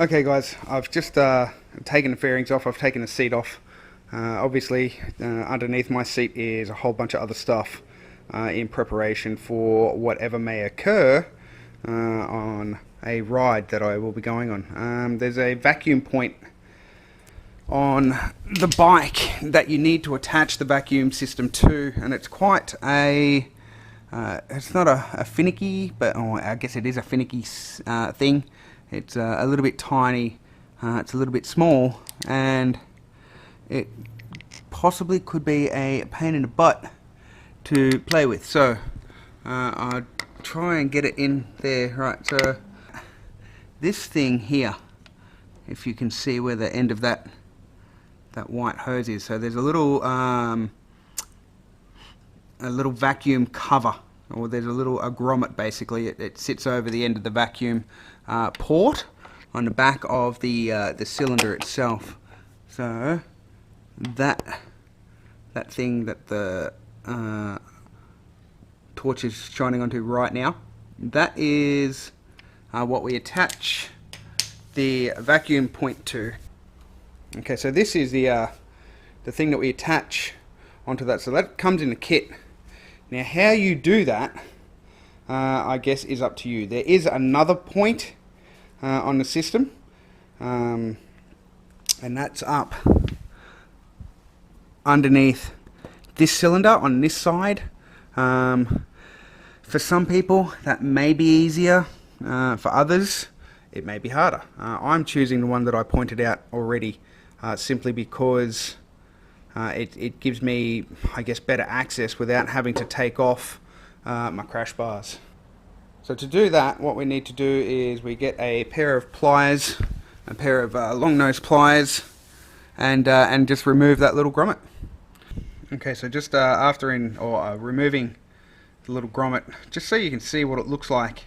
Okay guys, I've just taken the fairings off, I've taken the seat off. Obviously underneath my seat is a whole bunch of other stuff in preparation for whatever may occur on a ride that I will be going on. There's a vacuum point on the bike that you need to attach the vacuum system to, and it's quite a it's not a finicky, but I guess it is a finicky thing. It's a little bit tiny, it's a little bit small, and it possibly could be a pain in the butt to play with. So I'll try and get it in there. Right, so this thing here, if you can see where the end of that white hose is, so there's a little vacuum cover, or there's a grommet basically. It sits over the end of the vacuum port on the back of the cylinder itself. So that thing that the torch is shining onto right now, that is what we attach the vacuum point to. Okay, so this is the thing that we attach onto that. So that comes in the kit. Now how you do that, I guess, is up to you. There is another point on the system, and that's up underneath this cylinder on this side. For some people that may be easier, for others it may be harder. I'm choosing the one that I pointed out already, simply because it gives me, I guess, better access without having to take off my crash bars. So to do that, what we need to do is we get a pair of pliers, a pair of long nose pliers, and just remove that little grommet. Okay, so just after removing the little grommet, just so you can see what it looks like.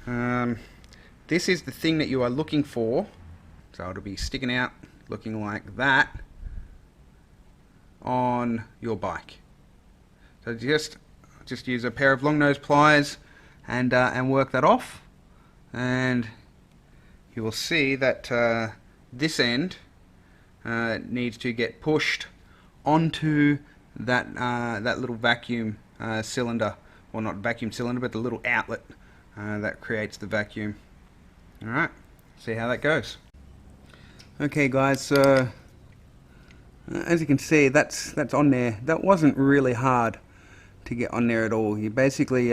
This is the thing that you are looking for. So it'll be sticking out, looking like that on your bike. So just use a pair of long nose pliers and work that off, and you will see that this end needs to get pushed onto that little vacuum cylinder, well, not vacuum cylinder, but the little outlet that creates the vacuum. Alright, see how that goes. Okay guys, so as you can see, that's on there. That wasn't really hard to get on there at all. You basically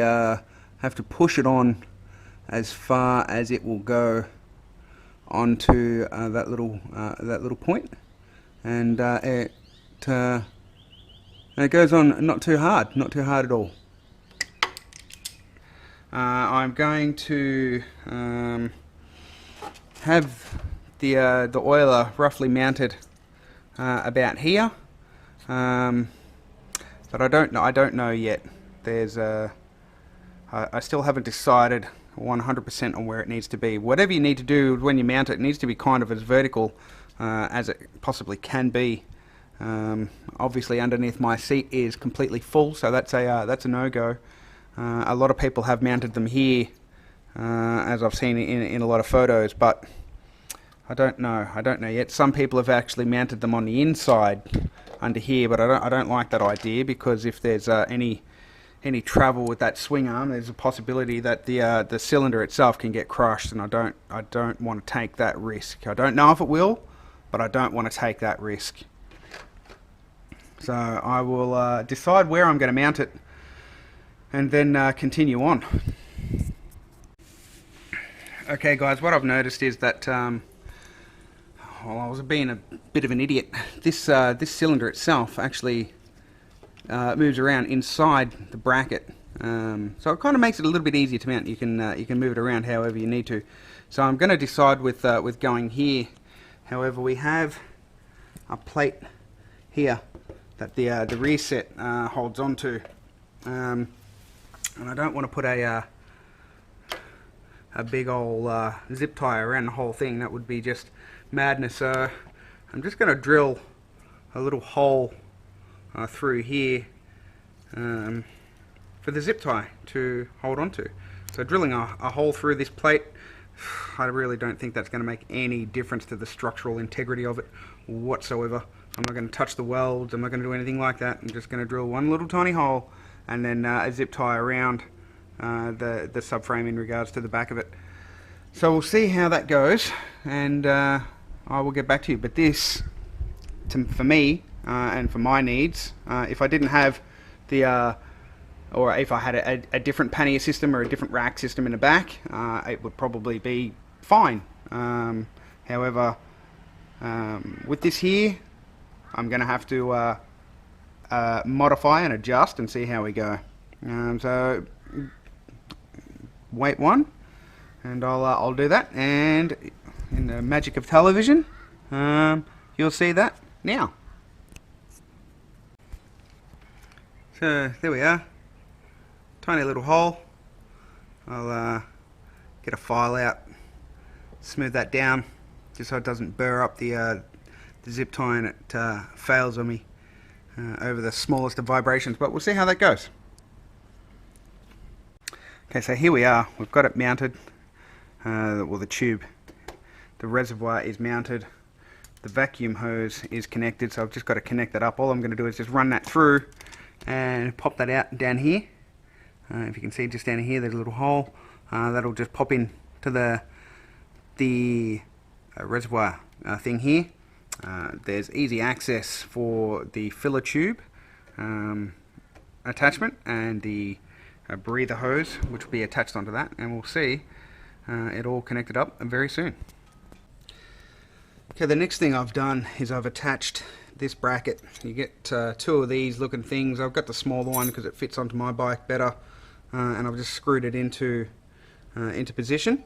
have to push it on as far as it will go onto that little point, and it goes on not too hard at all. I'm going to have the oiler roughly mounted about here, but I don't know yet. I still haven't decided 100% on where it needs to be. Whatever you need to do when you mount it, it needs to be kind of as vertical as it possibly can be. Obviously underneath my seat is completely full, so that's a no-go. A lot of people have mounted them here, as I've seen in a lot of photos, but I don't know yet. Some people have actually mounted them on the inside under here, but I don't like that idea, because if there's any travel with that swing arm, there's a possibility that the cylinder itself can get crushed, and I don't want to take that risk. I don't know if it will, but I don't want to take that risk. So I will decide where I'm going to mount it, and then continue on. Okay guys, what I've noticed is that well, I was being a bit of an idiot. This cylinder itself actually moves around inside the bracket, so it kind of makes it a little bit easier to mount. You can move it around however you need to. So I'm going to decide with going here. However, we have a plate here that the rear set holds onto, and I don't want to put a big old zip tie around the whole thing. That would be just madness. So I'm just going to drill a little hole through here for the zip tie to hold on to. So drilling a hole through this plate I really don't think that's going to make any difference to the structural integrity of it whatsoever. I'm not going to touch the welds, I'm not going to do anything like that. I'm just going to drill one little tiny hole and then a zip tie around the subframe in regards to the back of it. So we'll see how that goes, and I will get back to you. But this, for me and for my needs, if I didn't have the or if I had a different pannier system or a different rack system in the back, it would probably be fine. However, with this here, I'm going to have to modify and adjust and see how we go. So wait one, and I'll do that, and in the magic of television, you'll see that now. So there we are, tiny little hole. I'll get a file out, smooth that down just so it doesn't burr up the zip tie and it fails on me over the smallest of vibrations, but we'll see how that goes. Okay, so here we are, we've got it mounted, well, the tube, the reservoir is mounted, the vacuum hose is connected, so I've just got to connect that up. All I'm going to do is just run that through and pop that out down here. If you can see just down here, there's a little hole, that'll just pop in to the reservoir thing here. There's easy access for the filler tube attachment and the breather hose, which will be attached onto that, and we'll see it all connected up very soon. Okay, the next thing I've done is I've attached this bracket. You get two of these looking things. I've got the smaller one because it fits onto my bike better, and I've just screwed it into position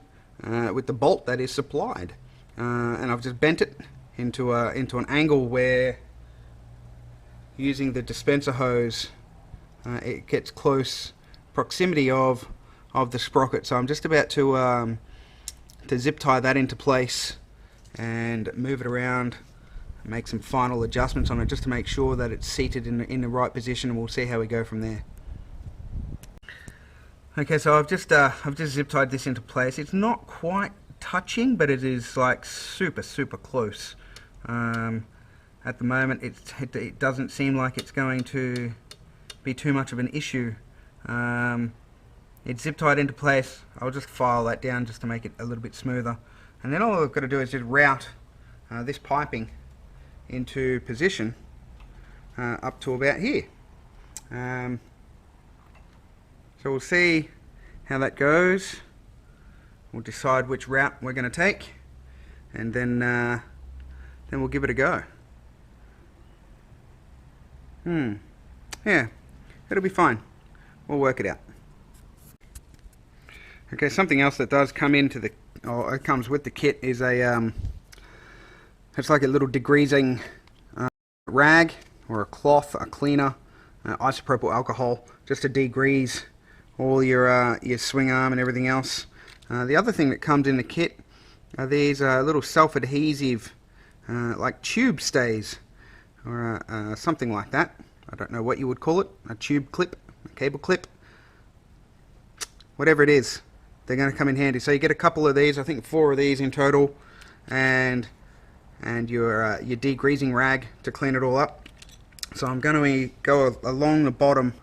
with the bolt that is supplied, and I've just bent it into an angle where, using the dispenser hose, it gets close proximity of the sprocket. So I'm just about to zip tie that into place and move it around, make some final adjustments on it just to make sure that it's seated in the right position, and we'll see how we go from there. Okay, so I've just zip tied this into place. It's not quite touching, but it is like super close. At the moment it doesn't seem like it's going to be too much of an issue. It's zip tied into place. I'll just file that down just to make it a little bit smoother, and then all I've got to do is just route this piping into position up to about here. So we'll see how that goes. We'll decide which route we're going to take, and then we'll give it a go. Yeah, it'll be fine. We'll work it out. Okay, something else that does come into or it comes with the kit is it's like a little degreasing rag or a cloth, a cleaner, isopropyl alcohol, just to degrease all your swing arm and everything else. The other thing that comes in the kit are these little self-adhesive like tube stays, or something like that. I don't know what you would call it, a tube clip, a cable clip, whatever it is, they're going to come in handy. So you get a couple of these, I think 4 of these in total, and your degreasing rag to clean it all up. So I'm going to go along the bottom,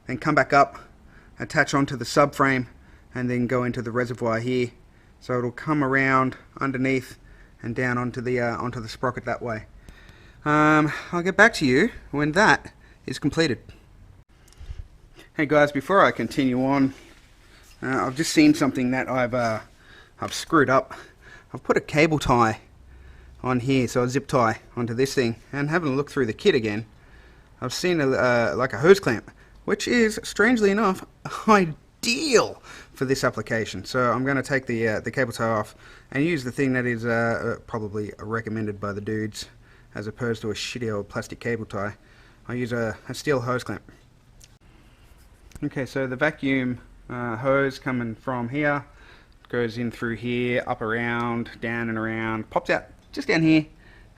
then come back up, attach onto the subframe, and then go into the reservoir here. So it'll come around underneath and down onto the sprocket that way. I'll get back to you when that is completed. Hey guys, before I continue on, I've just seen something that I've screwed up. I've put a cable tie on here, so a zip tie onto this thing, and having a look through the kit again, I've seen like a hose clamp, which is strangely enough ideal for this application. So I'm going to take the cable tie off and use the thing that is probably recommended by the dudes, as opposed to a shitty old plastic cable tie. I use a steel hose clamp. Okay, so the vacuum hose coming from here goes in through here, up around, down and around, pops out just down here,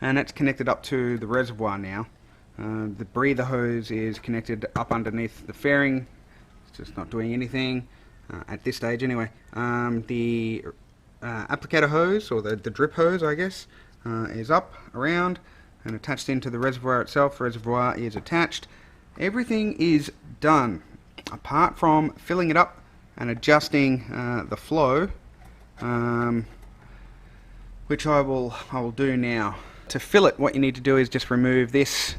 and it's connected up to the reservoir now. The breather hose is connected up underneath the fairing. It's just not doing anything at this stage anyway. The applicator hose, or the drip hose I guess, is up, around, and attached into the reservoir itself. The reservoir is attached. Everything is done, apart from filling it up and adjusting the flow, which I will do now. To fill it, what you need to do is just remove this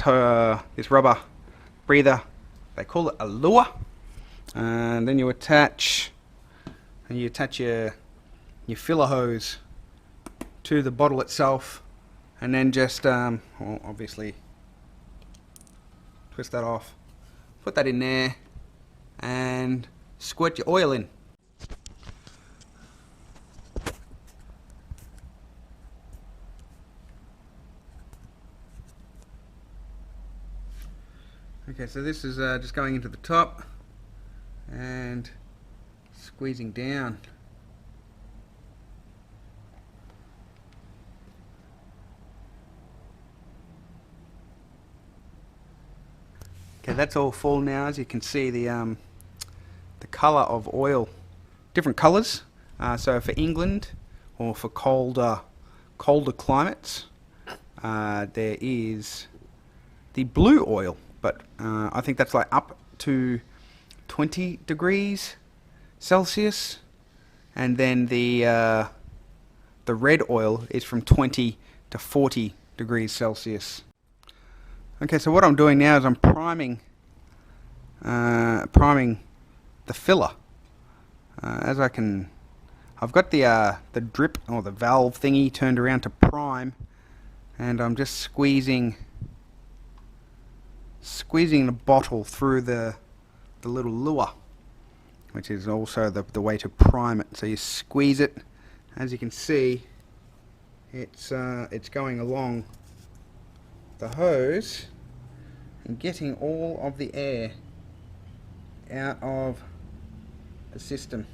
rubber breather. They call it a lure, and then you attach your filler hose to the bottle itself, and then just obviously twist that off, put that in there, and squirt your oil in. Okay, so this is just going into the top and squeezing down. Okay, that's all full now. As you can see, the colour of oil, different colours. So for England, or for colder climates, there is the blue oil, but I think that's like up to 20 degrees Celsius, and then the red oil is from 20 to 40 degrees Celsius. Okay, so what I'm doing now is I'm priming the filler. I've got the drip, or the valve thingy, turned around to prime, and I'm just squeezing the bottle through the little lure, which is also the way to prime it. So you squeeze it. As you can see, it's going along the hose and getting all of the air out of the system.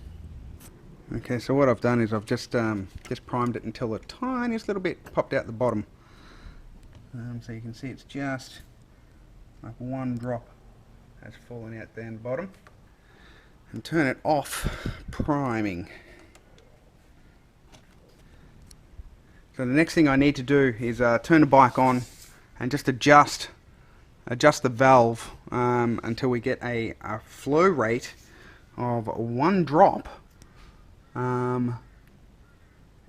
Okay, so what I've done is I've just primed it until the tiniest little bit popped out the bottom. So you can see it's just like one drop has fallen out there in the bottom. And turn it off priming. So the next thing I need to do is turn the bike on and just adjust the valve until we get a flow rate of 1 drop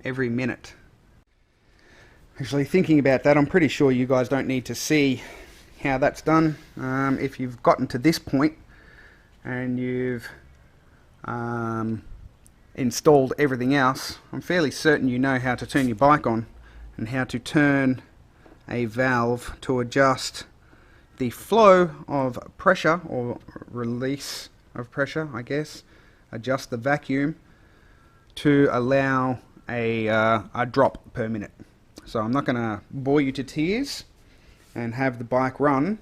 every minute. Actually, thinking about that, I'm pretty sure you guys don't need to see how that's done. If you've gotten to this point and you've installed everything else, I'm fairly certain you know how to turn your bike on and how to turn a valve to adjust the flow of pressure, or release of pressure, I guess. Adjust the vacuum to allow a drop per minute. So I'm not going to bore you to tears and have the bike run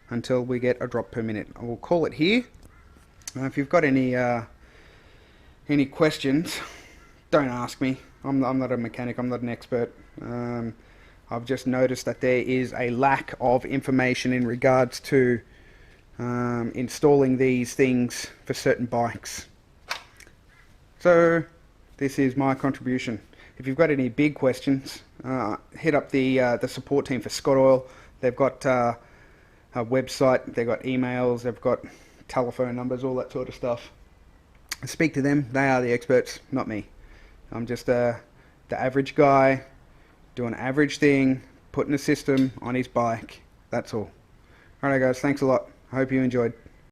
until we get a drop per minute. I will call it here. If you've got any questions, don't ask me. I'm not a mechanic, I'm not an expert. I've just noticed that there is a lack of information in regards to installing these things for certain bikes. So this is my contribution. If you've got any big questions, hit up the support team for Scottoiler. They've got a website, they've got emails, they've got telephone numbers, all that sort of stuff. Speak to them. They are the experts, not me. I'm just the average guy doing an average thing, putting a system on his bike. That's all. Alright guys, thanks a lot. I hope you enjoyed.